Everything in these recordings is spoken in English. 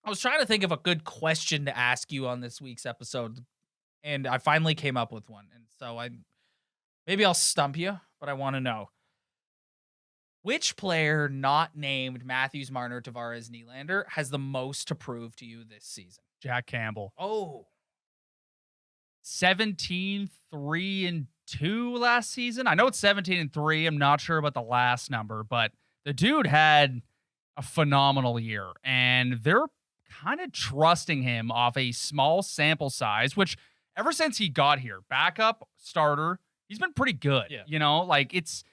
I was trying to think of a good question to ask you on this week's episode, and I finally came up with one. And so maybe I'll stump you, but I want to know which player not named Matthews, Marner, Tavares, Nylander has the most to prove to you this season? Jack Campbell. Oh, 17-3-2 last season. I know it's 17-3. I'm not sure about the last number, but the dude had a phenomenal year, and they're kind of trusting him off a small sample size, which ever since he got here, backup, starter, he's been pretty good. Yeah. Like it's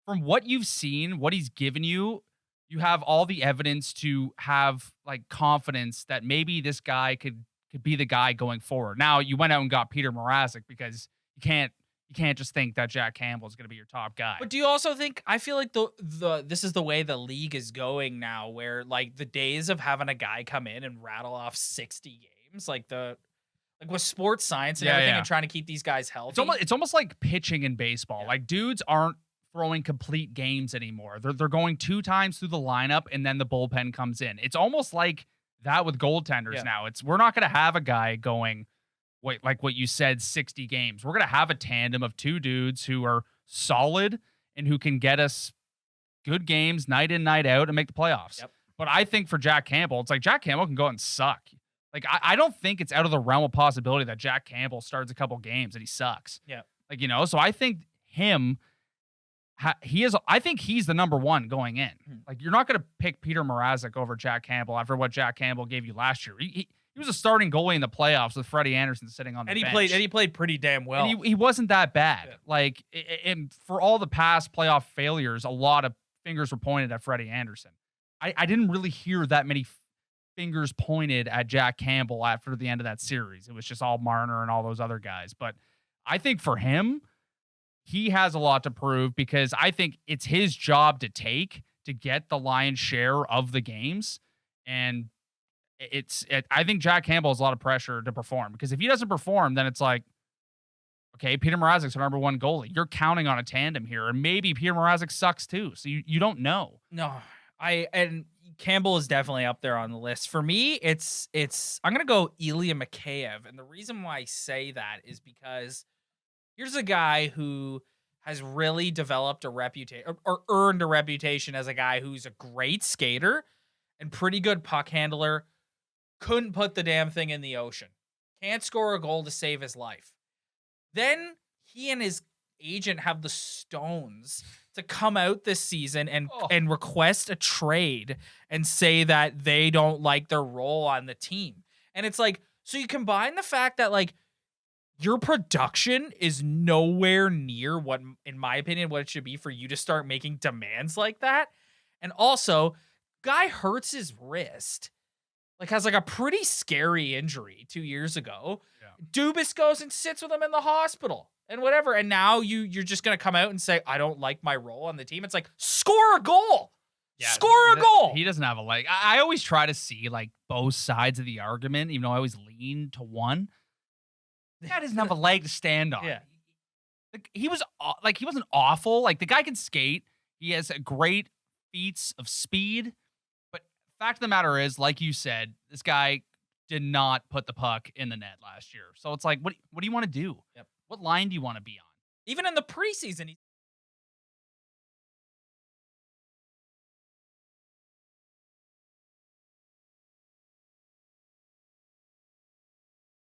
from what you've seen, what he's given you, you have all the evidence to have like confidence that maybe this guy could be the guy going forward. Now you went out and got Peter Mrazek because you can't just think that Jack Campbell is going to be your top guy. but do you also think I feel like the this is the way the league is going now, where like the days of having a guy come in and rattle off 60 games, like with sports science and Yeah, everything, yeah. and trying to keep these guys healthy. It's almost like pitching in baseball. Yeah. Like dudes aren't throwing complete games anymore. They're going 2 times through the lineup and then the bullpen comes in. It's almost like that with goaltenders Yeah. now. We're not going to have a guy going like what you said 60 games. We're going to have a tandem of 2 dudes who are solid and who can get us good games night in night out and make the playoffs. Yep. But I think for Jack Campbell, it's like Jack Campbell can go out and suck. Like I don't think it's out of the realm of possibility that Jack Campbell starts a couple games and he sucks. Yeah. So I think him I think he's the number one going in. Like you're not going to pick Peter Mrazek over Jack Campbell after what Jack Campbell gave you last year. He was a starting goalie in the playoffs with Freddie Anderson sitting on the And bench. he played pretty damn well. And he wasn't that bad. Yeah. Like and for all the past playoff failures, a lot of fingers were pointed at Freddie Anderson. I didn't really hear that many fingers pointed at Jack Campbell after the end of that series. It was just all Marner and all those other guys. But I think for him, he has a lot to prove because I think it's his job to get the lion's share of the games. And I think Jack Campbell has a lot of pressure to perform because if he doesn't perform, then it's like, okay, Peter Mrazek's the number one goalie. You're counting on a tandem here, and maybe Peter Mrazek sucks too. So you don't know. No, and Campbell is definitely up there on the list. For me, it's I'm gonna go Ilya Mikheyev, and the reason why I say that is because here's a guy who has really developed a reputation or earned a reputation as a guy who's a great skater and pretty good puck handler. Couldn't put the damn thing in the ocean. Can't score a goal to save his life. Then he and his agent have the stones to come out this season and request a trade and say that they don't like their role on the team. And it's like, so you combine the fact that like your production is nowhere near what, in my opinion, what it should be for you to start making demands like that. And also, guy hurts his wrist. Like has like a pretty scary injury 2 years ago. Yeah. Dubas goes and sits with him in the hospital and whatever. And now you're just going to come out and say, I don't like my role on the team. It's like, score a goal. Yeah, score a goal. He doesn't have a leg. I always try to see like both sides of the argument, even though I always lean to one. The guy doesn't have a leg to stand on. Yeah. He wasn't awful. Like the guy can skate. He has a great feats of speed. But fact of the matter is, like you said, this guy did not put the puck in the net last year. So it's like, what do you want to do? Yep. What line do you want to be on? Even in the preseason,